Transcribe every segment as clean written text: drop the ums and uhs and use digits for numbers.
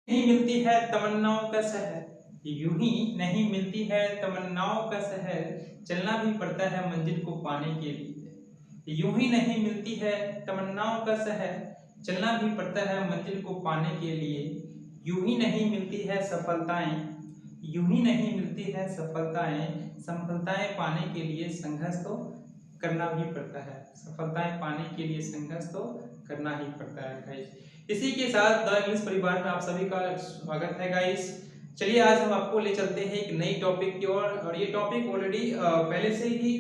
नहीं मिलती है तमन्नाओं का शहर, यूं ही नहीं मिलती है तमन्नाओं का शहर, चलना भी पड़ता है मंजिल को पाने के लिए। यूं ही नहीं मिलती है तमन्नाओं का शहर, चलना भी पड़ता है मंजिल को पाने के लिए। यूं ही नहीं मिलती है सफलताएं, यूं ही नहीं मिलती है सफलताएं, सफलताएं पाने के लिए संघर्ष तो करना भी पड़ता है। सफलताएं पाने के लिए संघर्ष तो करना ही पड़ता है गाइस। इसी के साथ द इंग्लिश परिवार में आप सभी का स्वागत है गाइस। चलिए आज हम आपको ले चलते हैं एक नई टॉपिक की ओर, और ये टॉपिक ऑलरेडी पहले से ही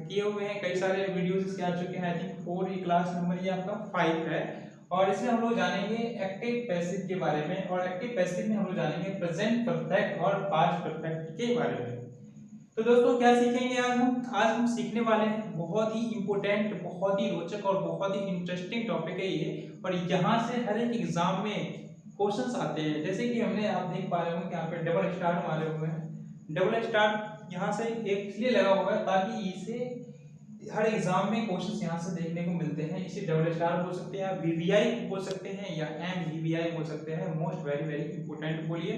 किए हुए हैं, कई सारे वीडियोस इसके आ चुके हैं। आई थिंक 4 ये क्लास नंबर ये आपका 5 है, और इसमें हम लोग जानेंगे एक्टिव पैसिव के बारे में, और एक्टिव पैसिव में हम लोग जानेंगे प्रेजेंट परफेक्ट और पास्ट परफेक्ट के बारे में। तो दोस्तों क्या सीखेंगे आज हम सीखने वाले हैं बहुत ही इंपॉर्टेंट, बहुत ही रोचक और बहुत ही इंटरेस्टिंग टॉपिक है ये। और यहाँ से हर एक एग्जाम में क्वेश्चंस आते हैं, जैसे कि हमने आप देख पा रहे होंगे यहाँ पे डबल स्टार मारे हुए हैं। डबल स्टार यहाँ से एक इसलिए लगा हुआ है ताकि इसे हर एग्जाम में क्वेश्चंस यहाँ से देखने को मिलते हैं। इसे डबल स्टार बोल सकते हैं, वीवीआई बोल सकते हैं, या एमवीवीआई बोल सकते हैं। मोस्ट वेरी वेरी इंपॉर्टेंट बोलिए,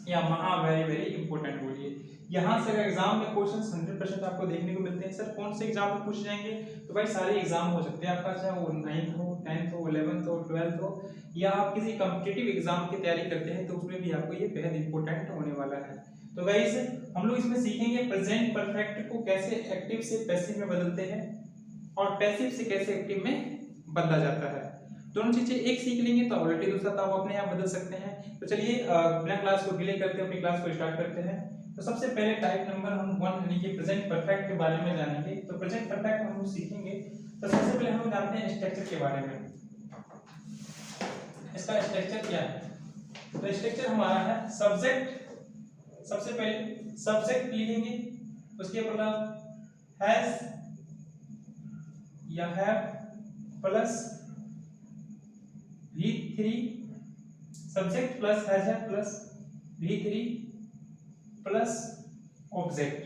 या महा वेरी वेरी इंपॉर्टेंट बोलिए। यहाँ से अगर एग्जाम में क्वेश्चंस 100% आपको देखने को मिलते हैं। सर कौन से एग्जाम में पूछ जाएंगे? तो भाई सारे एग्जाम हो सकते हैं आपका, चाहे वो 9th हो, 10th हो, 11th हो, 12th हो, या आप किसी कॉम्पिटिटिव एग्जाम की तैयारी करते हैं तो उसमें भी आपको ये बेहद इंपॉर्टेंट होने वाला है। तो गाइस हम लोग इसमें सीखेंगे प्रेजेंट परफेक्ट को कैसे एक्टिव से पैसिव में बदलते हैं, और पैसिव से कैसे एक्टिव में बदला जाता है। दोनों चीजें एक सीख लेंगे तो ऑलरेडी दूसरा तो आप अपने आप बदल सकते हैं। तो चलिए बिना क्लास को डिले करते अपनी क्लास को स्टार्ट करते हैं। तो सबसे पहले टाइप नंबर हम 1 यानी कि प्रेजेंट परफेक्ट के बारे में जानेंगे। तो प्रेजेंट परफेक्ट हम लोग सीखेंगे, तो सबसे पहले हम लोग जानते हैं स्ट्रक्चर के बारे में। इसका स्ट्रक्चर क्या है? तो स्ट्रक्चर हमारा है सब्जेक्ट, सबसे पहले सब्जेक्ट लिखेंगे, उसके बाद हैज या have plus V3, subject plus has है plus V3 plus object.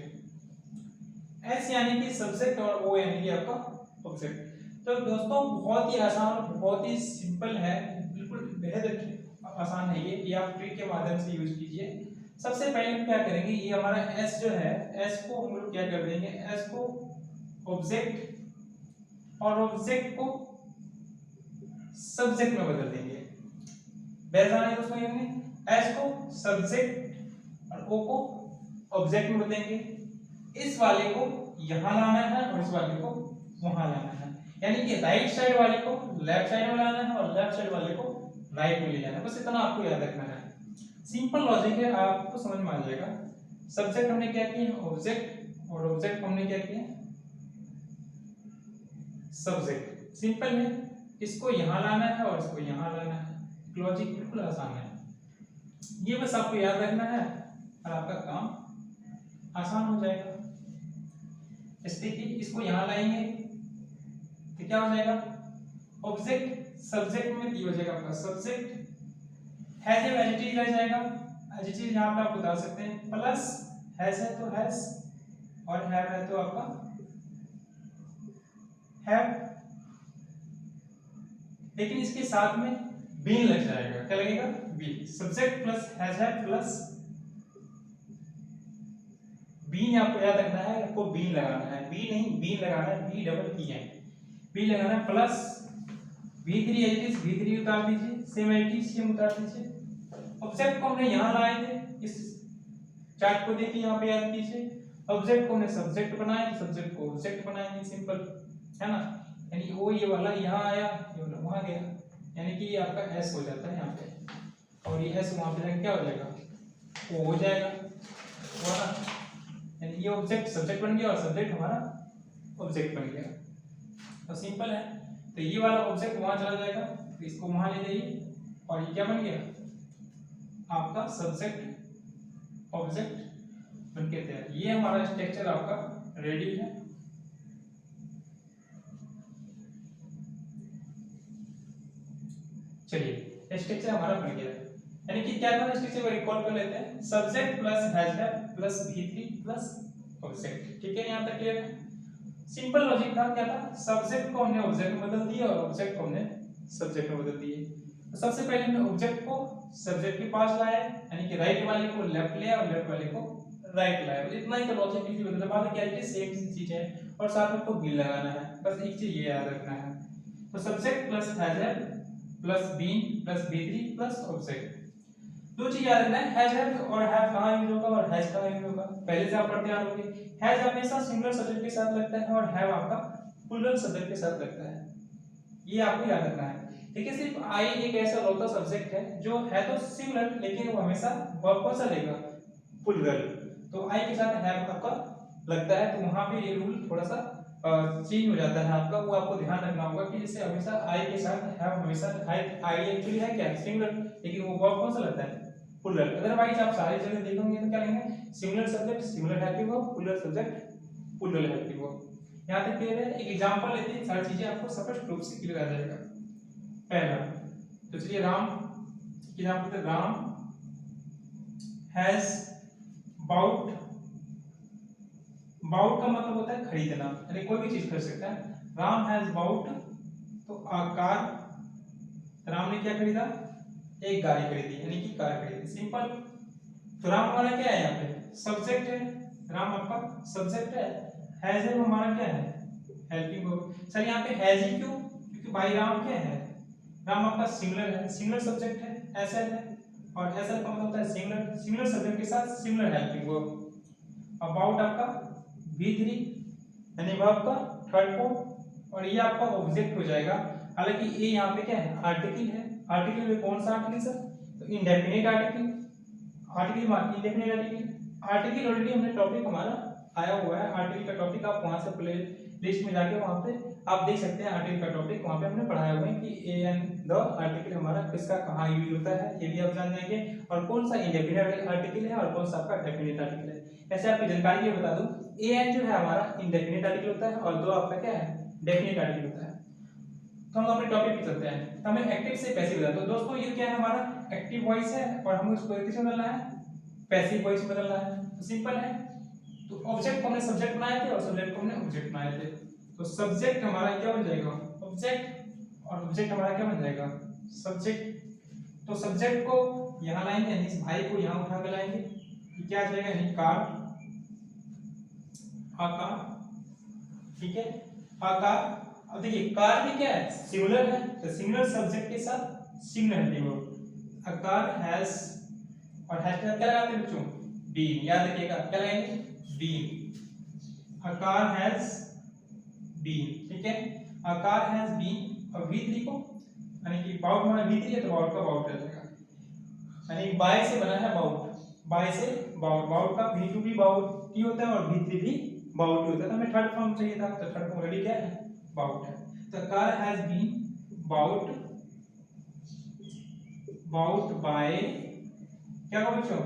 S यानी कि सब्जेक्ट और O यानी कि आपका ऑब्जेक्ट। तो दोस्तों बहुत ही आसान, बहुत ही सिंपल है, बिल्कुल बेहद आसान है ये आप ट्रिक के माध्यम से यूज कीजिए। सबसे पहले हम क्या करेंगे, ये हमारा S जो है, S को हम लोग क्या कर देंगे, S को ऑब्जेक्ट और ऑब्जेक्ट को सब्जेक्ट में बदल देंगे। बेहतर है दोस्तों, यानी S को सब्जेक्ट और O को ऑब्जेक्ट में बदलेंगे। इस वाले को यहां लाना है और इस वाले को वहां लाना है, यानी कि राइट साइड वाले को लेफ्ट साइड में लाना है और लेफ्ट साइड वाले को राइट में ले जाना है। बस इतना आपको याद रखना है, सिंपल लॉजिक है, आपको समझ में आ जाएगा। सब्जेक्ट हमने क्या किया, ऑब्जेक्ट, और ऑब्जेक्ट हमने क्या किया, सब्जेक्ट। सिंपल है, इसको यहां लाना है और इसको यहां लाना है। लॉजिक बिल्कुल आसान है, ये बस आपको याद रखना है और आपका काम आसान हो जाएगा। देखिए इसको यहां लाएंगे तो क्या हो जाएगा, ऑब्जेक्ट सब्जेक्ट में दी हो जाएगा आपका सब्जेक्ट। हैज है एज इट इज रह जाएगा, एज इट इज यहां पे आप बता सकते हैं, प्लस हैज है तो हैज, और हैव है तो आपका हैव। लेकिन इसके साथ में बीन लग जाएगा, क्या लगेगा, बी। सब्जेक्ट प्लस हैज है प्लस बीन, आपको याद रखना है, आपको बीन लगाना है, बी नहीं बीन लगाना है, बी डबल ई है, बी लगाना है प्लस V3 एजिस V3 उतार दीजिए, सेम एजिस सेम उतार दीजिए। ऑब्जेक्ट को हमने यहां लाए थे, इस चार्ट को देखिए यहां पे याद कीजिए, ऑब्जेक्ट को हमने सब्जेक्ट बनाया, सब्जेक्ट को ऑब्जेक्ट बनाएंगे, सिंपल है ना। यानी वो ये वाला यहां आया, ये वाला वहां गया, यानी कि ये आपका S हो जाता है यहाँ पे, और ये S वहां पे क्या हो जाएगा, O हो जाएगा, यानी ये ऑब्जेक्ट सब्जेक्ट बन गया और सब्जेक्ट हमारा ऑब्जेक्ट बन गया। तो सिंपल है, तो ये वाला ऑब्जेक्ट वहां चला जाएगा, तो इसको वहां ले जाइए, और ये क्या बन गया, आपका सब्जेक्ट ऑब्जेक्ट बन के तैयार। ये हमारा स्ट्रक्चर आपका रेडी है। चलिए स्ट्रक्चर हमारा बन गया, यानी कि क्या था, स्ट्रक्चर को रिकॉल कर लेते हैं, सब्जेक्ट प्लस हैज है प्लस V3 प्लस ऑब्जेक्ट। ठीक है, यहां तक क्लियर है। सिंपल लॉजिक था, क्या था, सब्जेक्ट को हमने ऑब्जेक्ट में बदल दिया और ऑब्जेक्ट को हमने सब्जेक्ट में बदल दिए। तो सबसे पहले हमने ऑब्जेक्ट को सब्जेक्ट के पास लाया यानी कि राइट वाले को लेफ्ट लिया और लेफ्ट वाले को राइट लाया। बस इतना ही तो लॉजिक किसी बदल बात क्या है, सेम चीज है और साथ में को बिल लगाना है, बस एक चीज ये याद रखना है। तो subject plus has plus been plus बी3 प्लस ऑब्जेक्ट, दो चीज याद रखना है, हैज और हैव कहां यूज होगा और हैज कहां यूज होगा, पहले से आप पढ़ते आ रहे होंगे। हैज हमेशा सिंगुलर सब्जेक्ट के साथ लगता है और हैव आपका प्लूरल सब्जेक्ट के साथ लगता है, ये आपको याद रखना है। ठीक है, सिर्फ आई एक ऐसा लौता सब्जेक्ट है जो है तो सिंगुलर लेकिन वो हमेशा वर्ब कौन सा लेगा, प्लूरल। तो आई के साथ हैव आपका लगता है, तो वहां पे ये रूल थोड़ा सा चेंज हो जाता है आपका, वो आपको ध्यान रखना होगा कि जैसे हमेशा आई के साथ हैव हमेशा आई एक्चुअली है क्या, सिंगुलर, लेकिन वो वर्ब कौन सा लगता है, प्लूरल। अदरवाइज आप सारी जगह देखोगे तो क्या लेंगे, singular subject singular helping verb, plural subject plural helping verb. यहां तक क्लियर है। एक एग्जांपल लेते हैं, सारी चीजें आपको स्पष्ट रूप से क्लियर आ जाएगा। पहला तो चलिए राम की नाम पे, राम हैज बाउट, बाउट का मतलब होता है खरीदना, यानी कोई भी चीज खरीद सकता है। राम हैज बाउट तो कार, राम ने क्या खरीदा, एक गाड़ी खरीदी यानी कि कार खरीदी, सिंपल। तो राम हमारा क्या है, यहाँ पे सब्जेक्ट है, राम आपका सब्जेक्ट है, हैज है वो हमारा क्या है, हेल्पिंग वर्ब। सर यहाँ पे हैज ही क्यों, क्योंकि भाई राम क्या है, राम आपका सिंगुलर है, सिंगुलर सब्जेक्ट है, एसएल है, और एसएल का मतलब होता है सिंगुलर, सिंगुलर सब्जेक्ट के साथ सिंगुलर हेल्पिंग वर्ब। अबाउट आपका V3 यानी वर्ब का थर्ड फॉर्म, और ये आपका ऑब्जेक्ट हो जाएगा। हालांकि ये यहाँ पे क्या है, आर्टिकल है। आर्टिकल में कौन सा आर्टिकल सर, तो indefinite article, article indefinite article. Article already हमने टॉपिक हमारा आया हुआ है, आर्टिकल का टॉपिक आप वहां से प्ले लिस्ट में जाके वहां पे आप देख सकते हैं, आर्टिकल का टॉपिक वहां पे हमने पढ़ाया हुआ है कि ए एन द आर्टिकल हमारा किसका कहाँ यूज होता है, ये भी आप जान जाएंगे, और कौन सा इंडेफिनिट आर्टिकल है और कौन सा आपका डेफिनिट आर्टिकल है। ऐसे आपकी जानकारी ये बता दूं, ए एन जो है हमारा इंडेफिनिट आर्टिकल होता है और दो आपका क्या है, डेफिनिट आर्टिकल होता है। तो हम अपने टॉपिक पे चलते हैं। तो हमें एक्टिव से पैसिव बदलना है। तो दोस्तों ये क्या है, हमारा एक्टिव वॉइस है और हमें उसको किस में बदलना है, पैसिव वॉइस में बदलना है। तो सिंपल है। तो ऑब्जेक्ट को हमने सब्जेक्ट बनाए थे और सब्जेक्ट को हमने ऑब्जेक्ट बनाए थे। तो सब्जेक्ट हमारा क्या बन जाएगा, ऑब्जेक्ट, और ऑब्जेक्ट हमारा क्या बन जाएगा, सब्जेक्ट। तो सब्जेक्ट को यहां लाएंगे यानी इस भाई को यहां उठा के लाएंगे, ये क्या आ जाएगा, यानी कार, आकार, ठीक है, आकार। अब देखिए कार भी क्या है, सिंगुलर है, तो सिंगुलर सब्जेक्ट के साथ singular helping verb. A car has, और हैज क्या लगाते हैं बच्चों, बीन, याद रखिएगा क्या लगाएंगे, been. A car has been, ठीक है, अ कार हैज बीन। और V3 को यानी कि बाउट हमारा V3 है तो बाउट का बाउट रहेगा, यानी बाय से बना है बाउट, बाय से बाउट, बाउट का V2 भी बाउट ही होता है और V3 भी बाउट ही होता है। तो हमें थर्ड फॉर्म चाहिए था, तो थर्ड फॉर्म ऑलरेडी क्या है, बाउट है। तो car has been bought, bought by, क्या होगा बच्चों,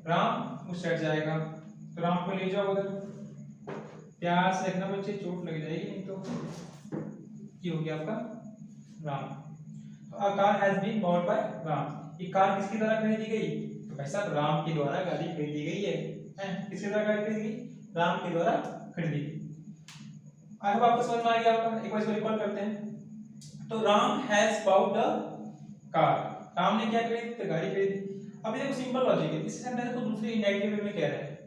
राम उस साइड जाएगा, तो राम को ले जाओ उधर, प्यार से रखना बच्चे, चोट लग जाएगी नहीं तो। ये हो गया आपका राम। तो a car has been bought by Ram. ये कार किसके द्वारा खरीदी गई, तो भाई साहब राम के द्वारा गाड़ी खरीदी गई है, किसके द्वारा गाड़ी खरीदी गई, राम के द्वारा खरीदी गई। आई होप आपको समझ में आ गया होगा। एक बार इसको रिकॉल करते हैं। तो Ram has bought a car, Ram ने क्या खरीदी, तो गाड़ी खरीदी। अब ये देखो सिंपल लॉजिक है, इस सेंटेंस को दूसरे इंडायरेक्ट वे में कह रहे हैं,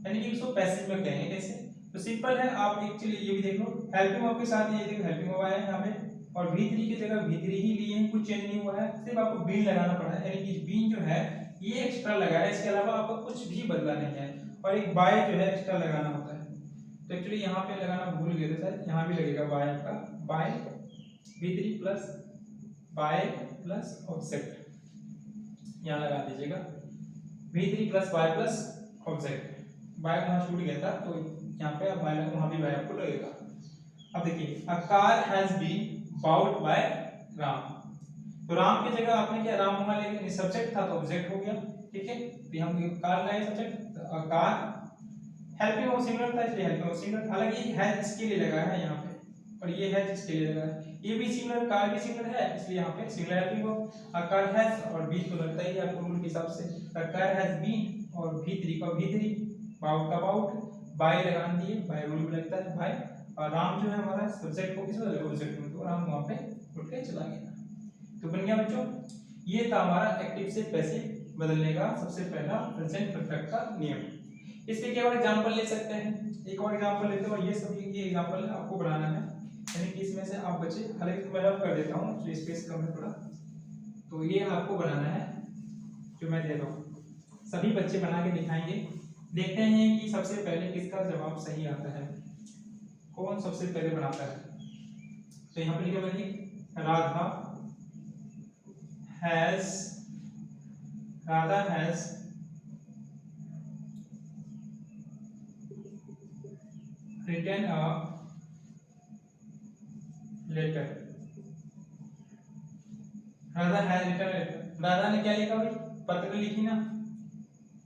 यानी कि इसको पैसिव में कहेंगे कैसे, तो सिंपल है। आप एक्चुअली ये भी देख लो, हेल्पिंग वर्ब के साथ ये देखो हेल्पिंग वर्ब आया है यहाँ पे, और V3 की जगह V3 ही लिए हैं, कुछ चेंज नहीं हुआ है, सिर्फ आपको बीन लगाना पड़ा है, यानी कि बीन जो है ये एक्स्ट्रा लगा है, इसके अलावा आपको कुछ भी बदला नहीं है, और एक बाय जो है एक्स्ट्रा लगाना होता है। तो एक्चुअली यहाँ पे लगाना भूल गए थे शायद, यहाँ भी लगेगा बाय, आपका by V3 plus by plus object, यहाँ लगा दीजिएगा V3 plus by plus object. By वहाँ छूट गया था तो यहाँ पे अब बाय वहाँ भी बाय आपको लगेगा। अब देखिए a car has been bought by Ram, तो राम की जगह आपने क्या राम वहाँ ले लिया, सब्जेक्ट था तो ऑब्जेक्ट हो गया, ठीक है। तो हम कार लाए सब्जेक्ट, तो कार हेल्पिंग वर्ब सिंगुलर था इसलिए हेल्पिंग वर्ब सिंगुलर, हालांकि ये है इसके लिए लगा है यहाँ पे, और ये है जिसके लिए लगा है, ये भी सिंगुलर, कार भी सिंगुलर है इसलिए यहाँ पे singular helping verb. A car has और बीन तो लगता ही है आपको रूल के हिसाब से, अ कार हैज बीन और V3 का V3, बाउट का बाउट, बाय लगा दिए, बाय रूल भी लगता है बाय, और राम जो है हमारा सब्जेक्ट को किस में ऑब्जेक्ट में, तो राम वहां पे उठ के चला गया। तो बन गया बच्चों ये था हमारा एक्टिव से पैसिव बदलने का सबसे पहला प्रेजेंट परफेक्ट का नियम। इसके क्या और एग्जांपल ले सकते हैं, एक और एग्जांपल लेते हैं और ये सब ये एग्जांपल आपको बनाना है, यानी कि इसमें से आप बच्चे हालांकि मैं रफ कर देता हूँ जो स्पेस कम है थोड़ा, तो ये आपको बनाना है जो मैं दे रहा हूँ, सभी बच्चे बना के दिखाएंगे। देखते हैं कि सबसे पहले किसका जवाब सही आता है, कौन सबसे पहले बनाता है। तो यहाँ पे लिखा मैंने Radha has written a letter। Radha has written letter, Radha ने क्या लिखा भाई, पत्र लिखी ना।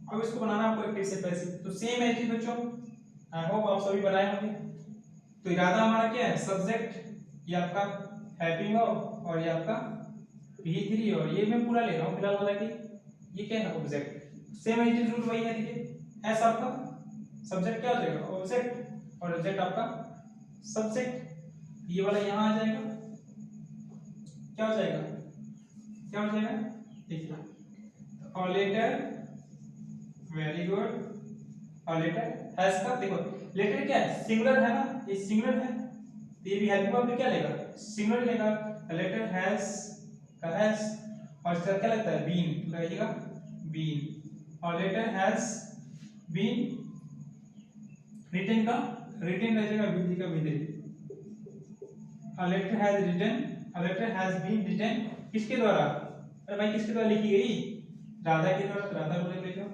अब इसको बनाना आपको एक्टिव से पैसिव, तो सेम है कि बच्चों, आई होप आप सभी बनाए होंगे। तो इरादा हमारा क्या है, सब्जेक्ट, ये आपका हेल्पिंग वर्ब और ये आपका V3, और ये मैं पूरा ले रहा हूँ फिलहाल वाला कि ये क्या है, ऑब्जेक्ट। सेम है रूल वही है, देखिए एस आपका सब्जेक्ट क्या हो जाएगा, ऑब्जेक्ट, और ऑब्जेक्ट आपका सब्जेक्ट। ये वाला यहाँ आ जाएगा, क्या हो जाएगा, क्या हो जाएगा, देखिए और लेटर, वेरी गुड। और लेटर हैज का देखो, लेटर क्या है, सिंगुलर है ना, ये सिंगुलर है, तो ये भी हेल्पिंग वर्ब में क्या लेगा, सिंगुलर लेगा। लेटर हैज का हैज, और इसका क्या लगता है, बीन लगाइएगा, बीन। और लेटर हैज बीन रिटन का रिटन रह जाएगा, विद का with. A letter has written, a letter has been written किसके द्वारा, अरे भाई किसके द्वारा लिखी गई, राधा के द्वारा, तो राधा बोले लिखो,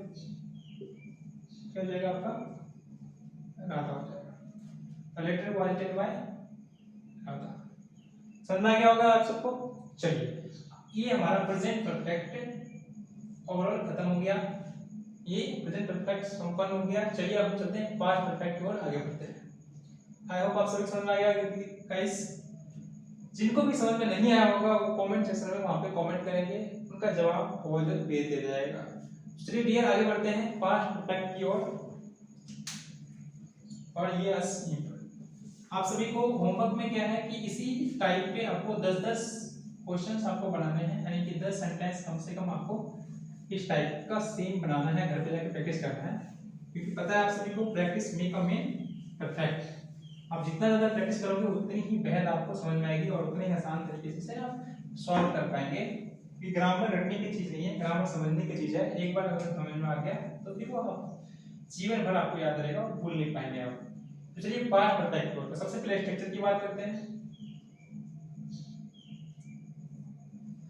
क्या हो जाएगा आपका, राधा हो जाएगा। A letter was written by Radha. समझ में आ गया होगा आप सबको। चलिए ये हमारा प्रेजेंट परफेक्ट ओवरऑल खत्म हो गया, ये प्रेजेंट परफेक्ट संपन्न हो गया। चलिए अब चलते हैं पास्ट परफेक्ट की ओर आगे बढ़ते हैं। आई होप आप सभी समझ में आ गया गाइस। जिनको भी समझ में नहीं आया होगा वो कमेंट सेक्शन में वहां पे कमेंट करेंगे, उनका जवाब बहुत जल्द भेज दिया जाएगा। चलिए डियर आगे बढ़ते हैं पास्ट परफेक्ट की ओर। और ये आप सभी को होमवर्क में क्या है कि इसी टाइप के आपको 10-10 क्वेश्चंस आपको बनाने हैं, यानी कि 10 सेंटेंस कम से कम आपको इस टाइप का सेम बनाना है, घर पे जाके प्रैक्टिस करना है, क्योंकि पता है आप सभी को practice make a man perfect. आप जितना ज़्यादा प्रैक्टिस करोगे उतनी ही बेहद आपको समझ में आएगी और उतने ही आसान तरीके से आप सॉल्व कर पाएंगे। कि ग्रामर रटने की चीज़ नहीं है, ग्रामर समझने की चीज़ है। एक बार अगर समझ में आ गया तो फिर वो आप जीवन भर आपको याद रहेगा और भूल नहीं पाएंगे आप। तो चलिए पास्ट परफेक्ट को सबसे पहले स्ट्रक्चर की बात करते हैं।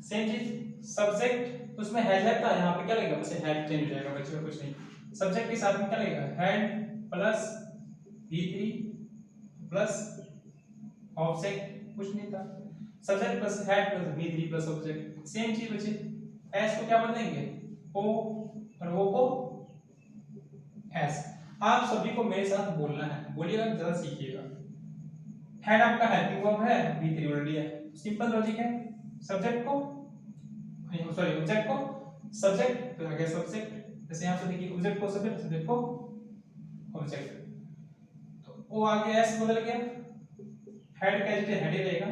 सेम चीज सब्जेक्ट, उसमें हैज था, यहाँ पे क्या लगेगा, बस हैड चेंज हो जाएगा बच्चों, कुछ नहीं। सब्जेक्ट के साथ में क्या लगेगा, had plus V3 plus object, कुछ नहीं था। Subject plus head plus V3 plus object, same चीज बचे। एस को क्या बदलेंगे, O, और O को एस। आप सभी को मेरे साथ बोलना है, बोलिएगा, जरा सीखिएगा। हेड आपका हेल्पिंग वर्ब है, V3 ऑलरेडी है, सिंपल लॉजिक है। सब्जेक्ट को सॉरी ऑब्जेक्ट को सब्जेक्ट तो आ गया सब्जेक्ट, जैसे यहां पे देखिए ऑब्जेक्ट को सब्जेक्ट, सब्जेक्ट को ऑब्जेक्ट, तो O आ गया, S बदल गया, हेड का जैसे हेड ही रहेगा,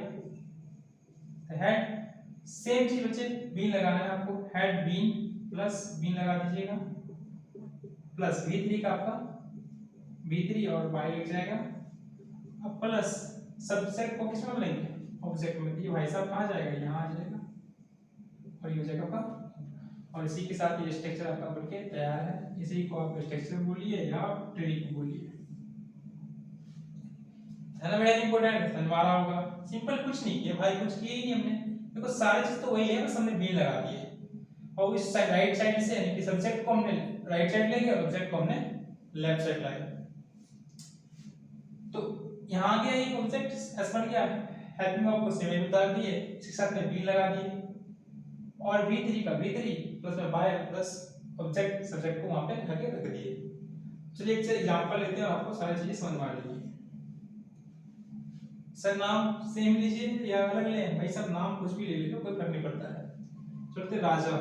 हेड। सेम चीज बच्चे बीन लगाना है आपको, हेड बीन प्लस बीन लगा दीजिएगा, प्लस V3 का आपका V3 और बाई लग जाएगा। अब प्लस सब्जेक्ट को किस में बदलेंगे, ऑब्जेक्ट में। ये भाई साहब कहाँ जाएगा, यहाँ आ जाएगा, और ये हो जाएगा आपका। और इसी के साथ ये स्ट्रक्चर आपका बनके तैयार है। इसी को आप स्ट्रक्चर बोलिए या आप ट्रिक बोलिए, है ना बेटा, इंपॉर्टेंट समझवा होगा। सिंपल, कुछ नहीं किया भाई, कुछ किया ही नहीं हमने, देखो सारी चीज तो वही है, बस हमने बी लगा दी है। और इस साइड राइट साइड से यानी कि सब्जेक्ट को हमने राइट साइड ले गया और ऑब्जेक्ट को हमने लेफ्ट साइड लाया, तो यहाँ आ गया एक ऑब्जेक्ट एस बन गया। हेल्पिंग वर्ब को सेम उतार दिए, इसके साथ में बी लगा दिए, और V3 का V3 प्लस में बाय प्लस ऑब्जेक्ट सब्जेक्ट को वहां पे लगे रख दिए। चलिए एक एग्जांपल लेते हैं, आपको सारी चीजें समझ में आ जाएगी। सर नाम सेम लीजिए या अलग लें, भाई सब नाम कुछ भी ले लीजिए, कोई फर्क नहीं पड़ता है। चलते राजा,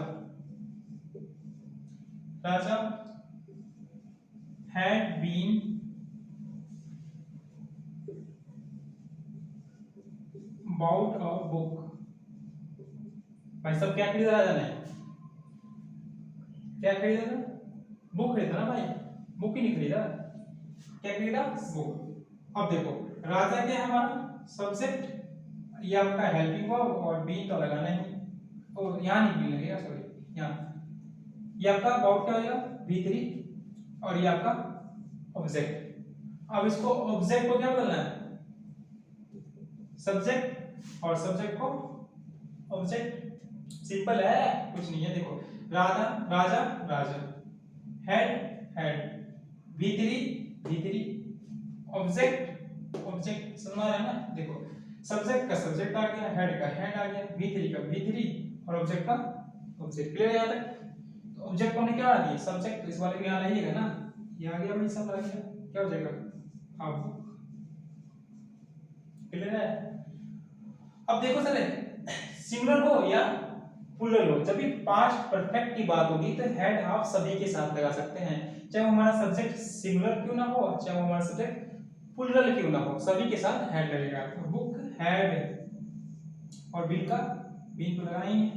राजा had been bought a book, भाई सब क्या खरीदा राजा ने? क्या खरीदा था? बुक खरीदा ना भाई, बुक ही नहीं खरीदा। क्या खरीदा? बुक। अब देखो राजा क्या है हमारा सब्जेक्ट, ये आपका हेल्पिंग वर्ब और बी तो लगाना ही, तो यहाँ नहीं बी लगेगा, सॉरी यहाँ। ये आपका अबाउट क्या हो जाएगा? V3 और ये आपका ऑब्जेक्ट। अब इसको ऑब्जेक्ट को क्या बदलना है? सब्जेक्ट और सब्जेक्ट को ऑब्जेक्ट। सिंपल है, कुछ नहीं है। देखो Raja Raja Raja, had had, V3 object object, समझ आ रहा है ना? देखो सब्जेक्ट का सब्जेक्ट आ गया, हेड का हेड आ गया, V3 का V3 और ऑब्जेक्ट का ऑब्जेक्ट। क्लियर है यहाँ तक? तो ऑब्जेक्ट को हमने क्या बना दिया? सब्जेक्ट। इस वाले में यहाँ लाइएगा ना, ये आ गया भाई, सब आ गया। क्या हो जाएगा? अब क्लियर है? अब देखो सर, सिंगुलर हो या प्लूरल हो, जब भी पास्ट परफेक्ट की बात होगी तो हेड आप सभी के साथ लगा सकते हैं, चाहे वो हमारा सब्जेक्ट सिंगुलर क्यों ना हो, चाहे वो हमारा सब्जेक्ट प्लूरल क्यों ना हो, सभी के साथ हेड लगेगा। तो बुक हैड और बीन का बीन को लगाना ही है।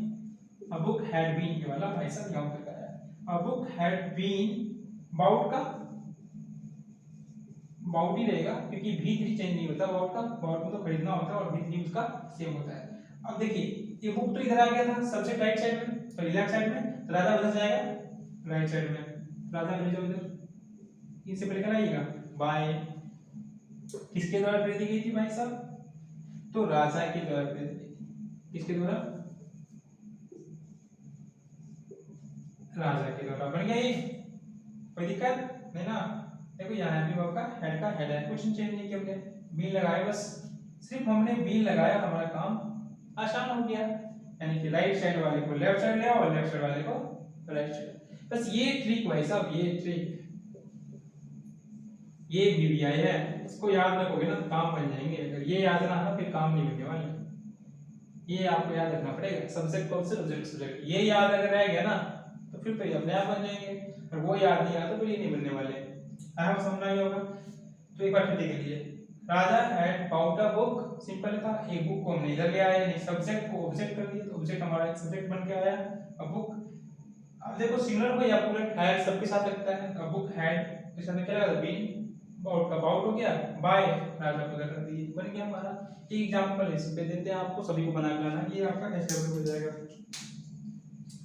अब बुक हैड बीन के वाला भाई साहब यहाँ पर कराया। अब बुक हैड बीन बाउट का बाउट ही रहेगा, क्योंकि V3 चेंज नहीं होता बाउट का, बाउट को तो खरीदना होता है और V3 उसका सेम होता है। अब देखिए ये बुक तो इधर आ गया था, सब्जेक्ट राइट साइड में, तो लेफ्ट साइड में, तो राजा बदल जाएगा राइट साइड में। राजा भेज दो इधर, इनसे पहले क्या आएगा? बाय। किसके द्वारा खरीदी गई थी भाई साहब? तो राजा के द्वारा खरीदी गई थी। किसके द्वारा? राजा के द्वारा। बन गया ये? कोई दिक्कत नहीं ना? देखो यहाँ भी आपका हेड का हेड है, कुछ चेंज नहीं किया हमने, बीन लगाया बस, सिर्फ हमने बीन लगाया, हमारा काम आसान हो गया। यानी कि राइट साइड वाले को लेफ्ट साइड ले आओ और लेफ्ट साइड वाले को राइट साइड। बस ये ट्रिक भाई साहब, ये ट्रिक, ये VBI है, इसको याद रखोगे ना काम बन जाएंगे। अगर ये याद ना हो फिर काम नहीं बनने वाले। ये आपको याद रखना पड़ेगा, सब्जेक्ट कौन से ऑब्जेक्ट सब्जेक्ट, ये याद अगर रह गया ना तो फिर तो ये अपने आप बन जाएंगे, और वो याद नहीं आया तो फिर ये नहीं बनने वाले। आया समझना ही होगा। तो एक बार फिर देख लीजिए, Raja had bought a book, simple था, एक बुक को हमने इधर ले आए, यानी सब्जेक्ट को ऑब्जेक्ट कर दिया, तो ऑब्जेक्ट हमारा एक सब्जेक्ट बन के आया। अब बुक, अब देखो सिंगुलर को या प्लूरल हैड सबके साथ लगता है, अब बुक हैड के साथ क्या लगा? बीन। बाउट का बाउट हो गया, बाय राजा को कर दिए, बन गया हमारा। एक एग्जांपल इस पे देते हैं आपको, सभी को बना के लाना, ये आपका एसडब्ल्यू हो जाएगा।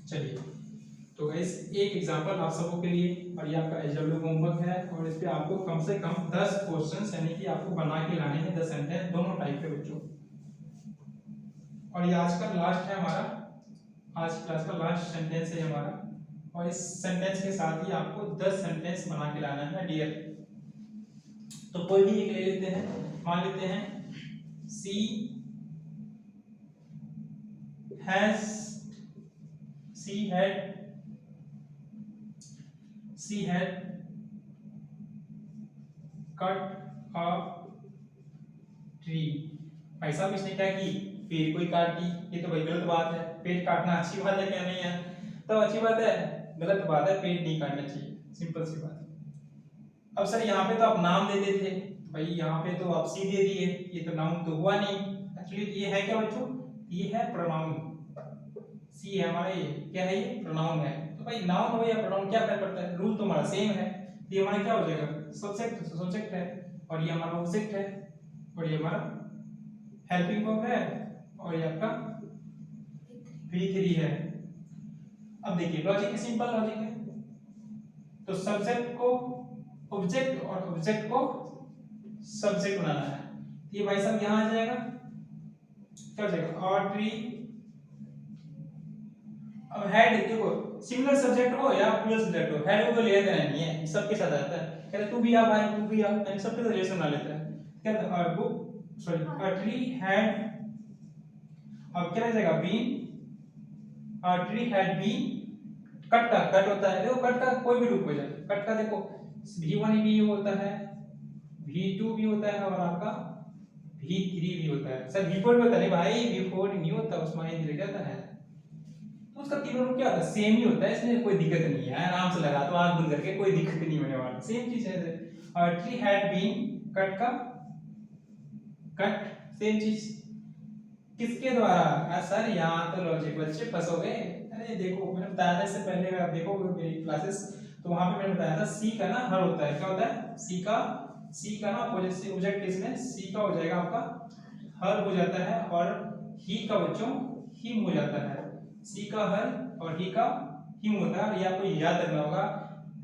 चलिए तो इस एक एग्जांपल आप सबों के लिए, और ये आपका एसडब्ल्यू होमवर्क है, और इस पे आपको कम से कम 10 क्वेश्चंस यानी कि आपको बना के लाने हैं, 10 सेंटेंस दोनों टाइप के बच्चों। और ये आज का लास्ट है हमारा, आज क्लास का लास्ट सेंटेंस है हमारा, और इस सेंटेंस के साथ ही आपको 10 सेंटेंस बना के लाना है डियर। तो कोई भी एक ले लेते हैं, मान लेते हैं she had cut a tree. भाई साहब इसने क्या की? पेड़ को ही काट दी। ये तो भाई गलत बात है, पेड़ काटना अच्छी बात है क्या? नहीं है तो अच्छी बात है, गलत बात है, पेड़ नहीं काटना चाहिए, सिंपल सी बात। अब सर यहाँ पे तो आप नाम दे देते, भाई यहाँ पे तो आप सी दे दिए, ये तो नाउन तो हुआ नहीं। एक्चुअली ये है क्या बच्चों? ये है प्रोनाउन। सी है हमारा, ये क्या है? ये प्रोनाउन है। तो भाई नाउन हो या प्रोनाउन क्या फर्क पड़ता है? रूल तो हमारा सेम है। तो ये हमारा क्या हो जाएगा? सब्जेक्ट है, और ये हमारा ऑब्जेक्ट है, और ये हमारा हेल्पिंग वर्ब है, और ये आपका V3 है। अब देखिए लॉजिक सिंपल लॉजिक है, तो सब्जेक्ट को ऑब्जेक्ट और ऑब्जेक्ट को सब्जेक्ट बनाना है। ये भाई साहब यहां आ जाएगा, क्या हो जाएगा? और ट्री। अब हेड देखो, सिंगुलर सब्जेक्ट हो या प्लूरल सब्जेक्ट हो, हेड को ले देना नहीं है, सबके साथ आता है। कहते तू भी आ भाई, तू भी आ, यानी सबके साथ रिलेशन बना लेता है। कहते और book sorry a tree had, अब क्या हो जाएगा? Been. A tree had been cut का कट होता है, देखो कट का कोई भी रूप हो जाए, कट का देखो V1 भी होता है, V2 भी होता है, और आपका V3 भी होता है। सर V4 भी होता है? नहीं भाई, V4 नहीं होता, उसमें ये रह जाता है। तो उसका तीनों रूप क्या होता है? सेम ही होता है, इसमें कोई दिक्कत नहीं है, आराम से लगा तो आंख बंद करके, कोई दिक्कत नहीं होने वाली, सेम चीज है। और ट्री हैड बीन कट का कट, सेम चीज। किसके द्वारा? सर यहाँ तो लॉजिक बच्चे फंसोगे। अरे देखो मैंने बताया था इससे पहले, अगर आप देखोगे मेरी क्लासेस तो वहां पे मैंने बताया था सी का ना हर होता है। क्या होता है? सी का ना पॉजिटिव ऑब्जेक्ट इसमें सी का हो जाएगा आपका हर हो जाता है, और ही का बच्चों हिम हो जाता है। सी का हर और ही का हिम होता है, और ये आपको याद रखना होगा,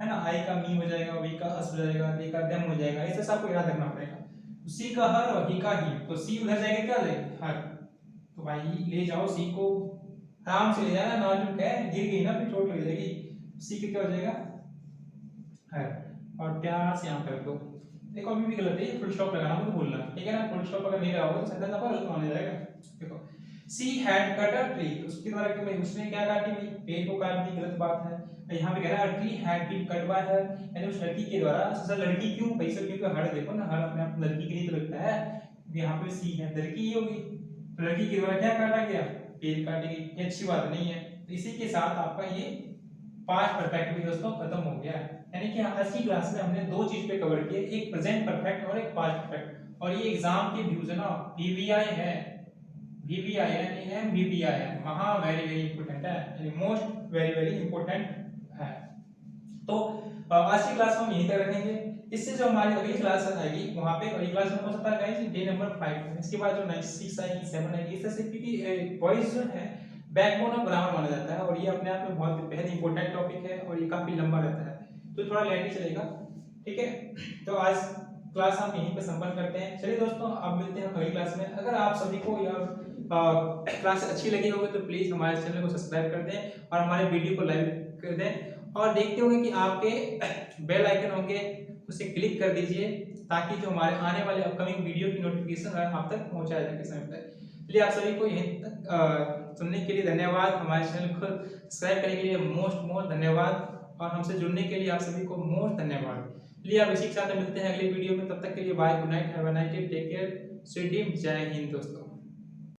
है ना। आई का मी हो जाएगा, वी का अस हो जाएगा, दे का दम हो जाएगा, ऐसे सब आपको याद रखना पड़ेगा। सी का हर और ही का ही, तो सी उधर जाएगा, क्या जाएगा? हर। तो भाई ले जाओ सी को, आराम से ले जाना, नाजुक है, गिर गई ना फिर चोट लग जाएगी। सी का क्या हो जाएगा? हर। और प्यार से यहाँ कर दो। देखो अभी भी गलत है, फुल स्टॉप लगाना मत भूलना, ठीक है ना। फुल स्टॉप अगर नहीं लगाओगे तो सेंटेंस आपका गलत माना जाएगा। देखो she had cut a tree, तो उसके द्वारा कि भाई उसने क्या काटी? भाई पेड़ को काट दी, गलत बात है। यहाँ पे कह रहा है tree had been cut by her, यानी उस लड़की के द्वारा। सर लड़की क्यों भाई? सर क्योंकि हर देखो ना, हर अपने आप लड़की के लिए तो लगता है। यहाँ पे सी है, लड़की ही होगी, तो लड़की के द्वारा क्या काटा गया? पेड़ काटी गई। ये अच्छी बात नहीं है। तो इसी के साथ आपका ये पास्ट परफेक्ट भी दोस्तों खत्म हो गया। यानी कि आज की क्लास में हमने दो चीज पे कवर किए, एक प्रेजेंट परफेक्ट और एक पास्ट परफेक्ट। और ये एग्जाम के व्यूज है ना, वीवीआई है, वीवीआई है, एमवीपीआई है, वहां वेरी वेरी इंपॉर्टेंट है, यानी मोस्ट वेरी वेरी इंपॉर्टेंट है। तो आज की क्लास हम यहीं तक रखेंगे। इससे जो हमारी अगली क्लास आएगी वहां पे, अगली क्लास में हो सकता है गाइस डे नंबर 5, इसके बाद जो नेक्स्ट 6 आएगी 7 आएगी, इस तरह से, क्योंकि वॉइस जो है बैकबोन ऑफ ग्रामर माना जाता है, और ये अपने आप में बहुत बेहद इंपॉर्टेंट टॉपिक है, और ये काफी लंबा रहता है, तो थोड़ा लेट ही चलेगा, ठीक है। तो आज क्लास हम यहीं पे संपन्न करते हैं। चलिए दोस्तों, अब मिलते हैं अगली क्लास में। अगर आप सभी को यह क्लास अच्छी लगी होगी तो प्लीज हमारे चैनल को सब्सक्राइब कर दें और हमारे वीडियो को लाइक कर दें, और देखते होंगे कि आपके बेल आइकन होंगे, उसे क्लिक कर दीजिए, ताकि जो हमारे आने वाले अपकमिंग वीडियो की नोटिफिकेशन है आप तक पहुंचाया जाए समय पर। चलिए आप सभी को यहीं तक सुनने के लिए धन्यवाद, हमारे चैनल को सब्सक्राइब करने के लिए मोस्ट धन्यवाद, और हमसे जुड़ने के लिए आप सभी को मोस्ट धन्यवाद। चलिए आप इसी के साथ मिलते हैं अगली वीडियो में, तब तक के लिए bye, good night, have a nice day, take care, sweet dream, जय हिंद दोस्तों।